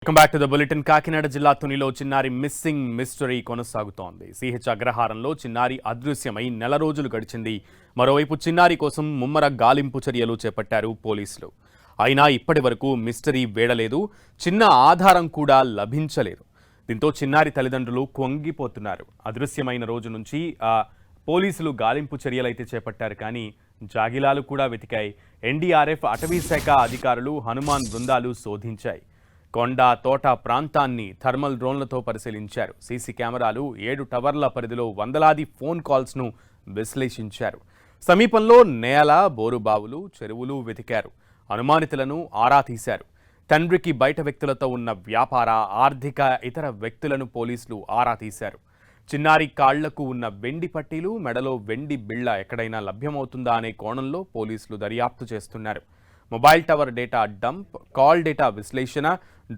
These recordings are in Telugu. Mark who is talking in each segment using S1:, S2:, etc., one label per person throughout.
S1: Welcome back to the bulletin. Kakinada జిల్లా తునిలో చిన్నారి మిస్సింగ్ మిస్టరీ కొనసాగుతోంది. సిహెచ్ అగ్రహారంలో చిన్నారి అదృశ్యమై నెల రోజులు గడిచింది. మరోవైపు చిన్నారి కోసం ముమ్మర గాలింపు చర్యలు చేపట్టారు పోలీసులు. అయినా ఇప్పటి వరకు మిస్టరీ వేడలేదు, చిన్న ఆధారం కూడా లభించలేదు. దీంతో చిన్నారి తల్లిదండ్రులు కొంగిపోతున్నారు. అదృశ్యమైన రోజు నుంచి పోలీసులు గాలింపు చర్యలైతే చేపట్టారు, కానీ జాగిలాలు కూడా వెతికాయి. ఎన్డీఆర్ఎఫ్, అటవీ శాఖ అధికారులు, హనుమాన్ బృందాలు శోధించాయి. కొండ, తోట ప్రాంతాన్ని థర్మల్ డ్రోన్లతో పరిశీలించారు. సీసీ కెమెరాలు, 7 టవర్ల పరిధిలో వందలాది ఫోన్ కాల్స్ను విశ్లేషించారు. సమీపంలో నేల, బోరుబావులు, చెరువులు వెతికారు. అనుమానితులను ఆరా తీశారు. తండ్రికి బయట వ్యక్తులతో ఉన్న వ్యాపార, ఆర్థిక, ఇతర వ్యక్తులను పోలీసులు ఆరా తీశారు. చిన్నారి కాళ్లకు ఉన్న వెండి పట్టీలు, మెడలో వెండి బిళ్ల ఎక్కడైనా లభ్యమవుతుందా అనే కోణంలో పోలీసులు దర్యాప్తు చేస్తున్నారు. Mobile tower data dump, call data విశ్లేషణ,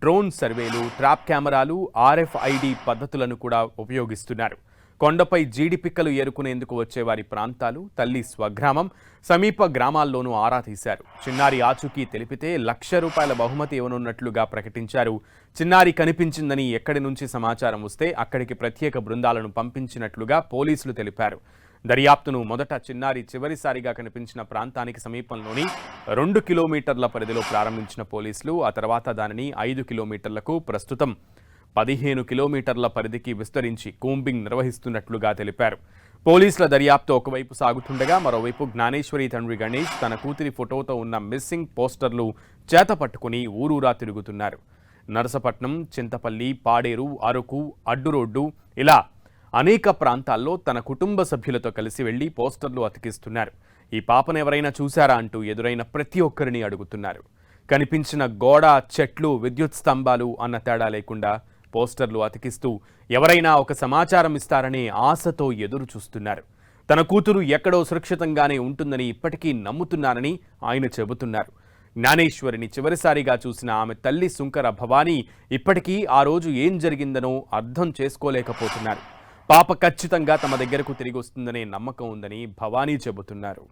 S1: డ్రోన్ సర్వేలు, ట్రాప్ కెమెరాలు, RFID పద్ధతులను కూడా ఉపయోగిస్తున్నారు. కొండపై జీడి పిక్కలు ఏరుకునేందుకు వచ్చే వారి ప్రాంతాలు, తల్లి స్వగ్రామం, సమీప గ్రామాల్లోనూ ఆరా తీశారు. చిన్నారి ఆచూకీ తెలిపితే ₹1,00,000 బహుమతి ఇవ్వనున్నట్లుగా ప్రకటించారు. చిన్నారి కనిపించిందని ఎక్కడి నుంచి సమాచారం వస్తే అక్కడికి ప్రత్యేక బృందాలను పంపించినట్లుగా పోలీసులు తెలిపారు. దర్యాప్తును మొదట చిన్నారి చివరిసారిగా కనిపించిన ప్రాంతానికి సమీపంలోని 2 కిలోమీటర్ల పరిధిలో ప్రారంభించిన పోలీసులు ఆ తర్వాత దానిని 5 కిలోమీటర్లకు, ప్రస్తుతం 15 కిలోమీటర్ల పరిధికి విస్తరించి కూంబింగ్ నిర్వహిస్తున్నట్లుగా తెలిపారు. పోలీసుల దర్యాప్తు ఒకవైపు సాగుతుండగా మరోవైపు జ్ఞానేశ్వరి తండ్రి గణేష్ తన కూతురి ఫోటోతో ఉన్న మిస్సింగ్ పోస్టర్లు చేత పట్టుకుని ఊరూరా తిరుగుతున్నారు. నరసపట్నం, చింతపల్లి, పాడేరు, అరకు, అడ్డురోడ్డు ఇలా అనేక ప్రాంతాల్లో తన కుటుంబ సభ్యులతో కలిసి వెళ్లి పోస్టర్లు అతికిస్తున్నారు. ఈ పాపను ఎవరైనా చూశారా అంటూ ఎదురైన ప్రతి ఒక్కరిని అడుగుతున్నారు. కనిపించిన గోడ, చెట్లు, విద్యుత్ స్తంభాలు అన్న తేడా లేకుండా పోస్టర్లు అతికిస్తూ ఎవరైనా ఒక సమాచారం ఇస్తారనే ఆశతో ఎదురు చూస్తున్నారు. తన కూతురు ఎక్కడో సురక్షితంగానే ఉంటుందని ఇప్పటికీ నమ్ముతున్నారని ఆయన చెబుతున్నారు. జ్ఞానేశ్వరిని చివరిసారిగా చూసిన ఆమె తల్లి సుంకర భవానీ ఇప్పటికీ ఆ రోజు ఏం జరిగిందనో అర్థం చేసుకోలేకపోతున్నారు. పాప ఖచ్చితంగా తమ దగ్గరకు తిరిగి వస్తుందనే నమ్మకం ఉందని భవానీ చెబుతున్నారు.